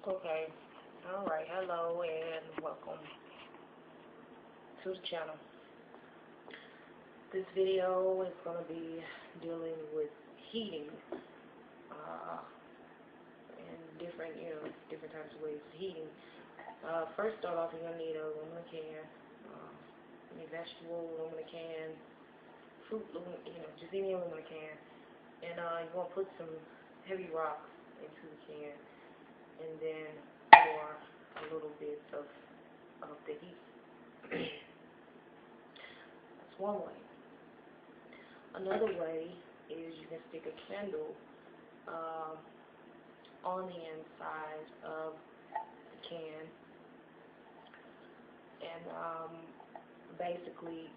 Okay. Alright, hello and welcome to the channel. This video is going to be dealing with heating and different types of ways of heating. First start off, you're going to need a aluminum can, any vegetable aluminum can, fruit aluminum, just any aluminum can. And you're going to put some heavy rocks into the can and then pour a little bit of the heat. That's one way. Another way is you can stick a candle on the inside of the can and basically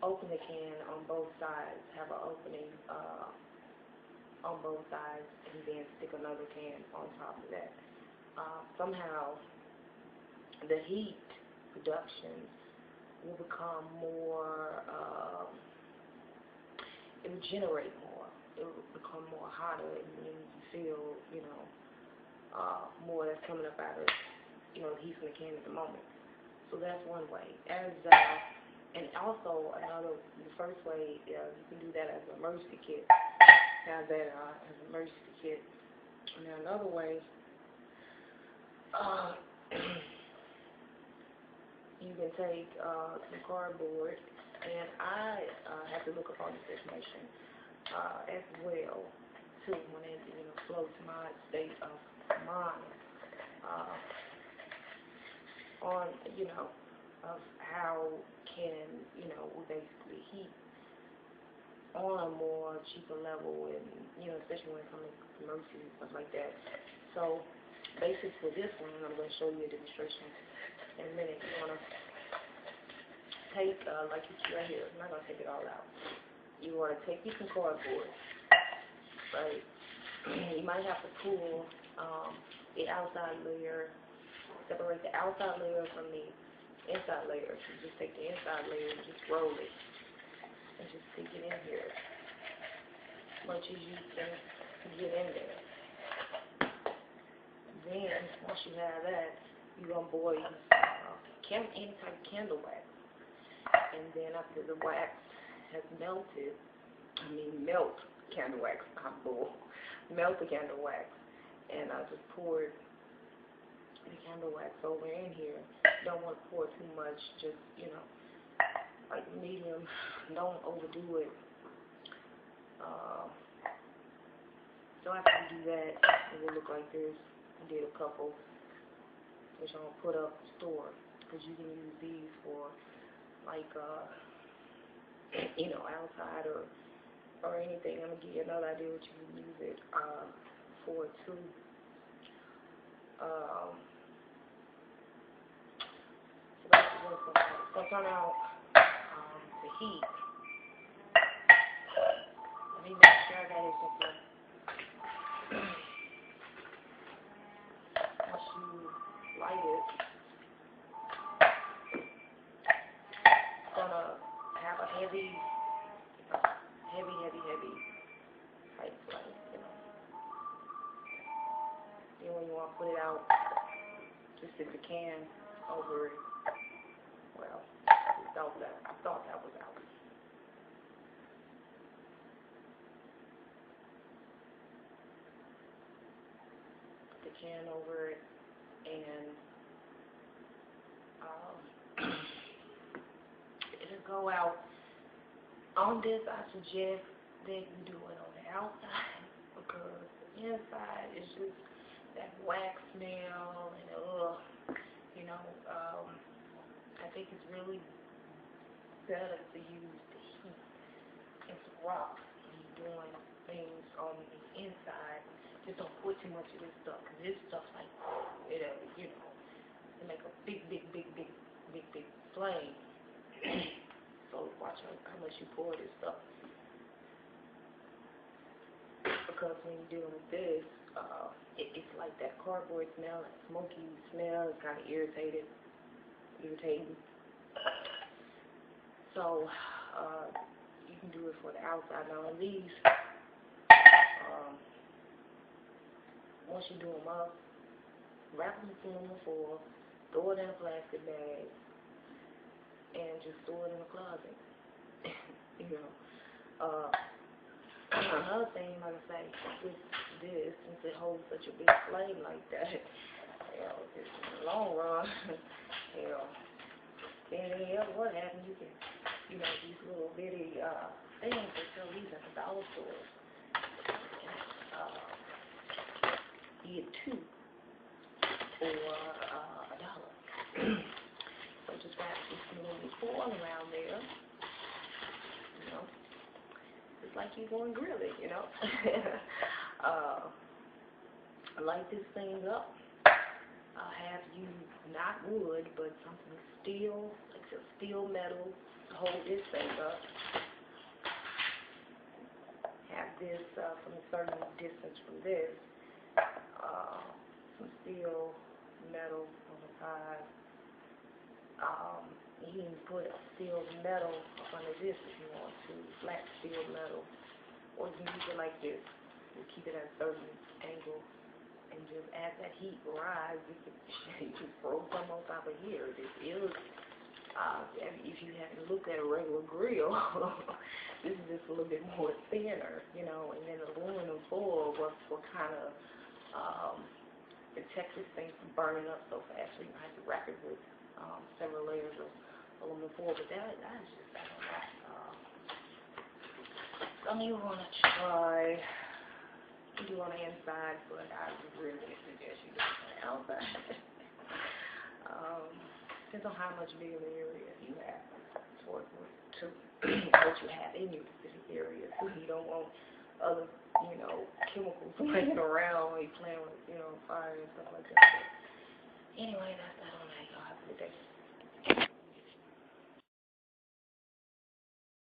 open the can on both sides, have an opening on both sides, and then stick another can on top of that. Somehow the heat production will become more, it will generate more. It will become more hotter, and then you feel, more that's coming up out of, the heat from the can at the moment. So that's one way. And also the first way, you can do that as an emergency kit. Have that as an emergency kit. And then another way, you can take some cardboard, and I have to look up on this information as well too when it floats my state of mind on of how can we basically heat on a more cheaper level, and especially when it comes to emergencies and stuff like that. So basics for this one, I'm going to show you a demonstration in a minute. You want to take, like you see right here, I'm not going to take it all out. You want to take you some cardboard, right? You might have to pull the outside layer, separate the outside layer from the inside layer. So just take the inside layer and just roll it, and just stick it in here as much as you can get in there. Then, once you have that, you're going to boil any type of candle wax. And then after the wax has melted, melt candle wax, not boil, melt the candle wax. And I just poured the candle wax over in here. You don't want to pour too much, just, like medium. Don't overdo it. So after you do that, it will look like this. I did a couple, which I'm going to put up and store, because you can use these for, like, outside or anything. I'm going to give you another idea what you can use it for, too. So basically what's going on. It's going to turn out the heat. Let me make sure I got it something. Once you light it, it's going to have a heavy type flame, Then when you want to put it out, just stick the can over it. Well, I thought that was out. Put the can over it, and it'll go out. On this, I suggest that you do it on the outside, because the inside is just that wax smell, and I think it's really better to use the heat and some rocks when you're doing things on the inside. Just don't put too much of this stuff, because this stuff, like, it make a big flame. So watch how much you pour this stuff, because when you're dealing with this, it's like that cardboard smell, that smoky smell. It's kind of irritating. So you can do it for the outside. Now on these, once you do them up, wrap them in aluminum foil, throw it in a plastic bag, and just store it in a closet. You know. Another thing I'm gonna say with this, since it holds such a big flame like that, you know, just in the long run, you know, anything else, what happens, you can, you know, these little bitty things, they sell these at the dollar stores. You get 2 for $1. So just wrap this little foil around there, you know. It's like you're going to grill it, you know. Light this thing up. I'll have you, not wood, but something steel, like a steel metal, to hold this thing up. Have this from a certain distance from this. Some steel metal on the side. You can put a steel metal up under this if you want to, flat steel metal, or you can use it like this. You keep it at a certain angle, and just as that heat rise, you can throw some on top of here. This is, if you haven't looked at a regular grill, this is just a little bit more thinner, you know, and then aluminum foil will kind of protect this thing from burning up so fast, so you might have to wrap it with several layers of aluminum foil, but that's just that a lot. Some of you want to try, you do on the inside, but I really suggest you do it on the outside. Depends on how much bigger the area you have towards what you have in your specific area. So you don't want other, you know, chemicals laying around when you're playing with, you know, fire and stuff like that.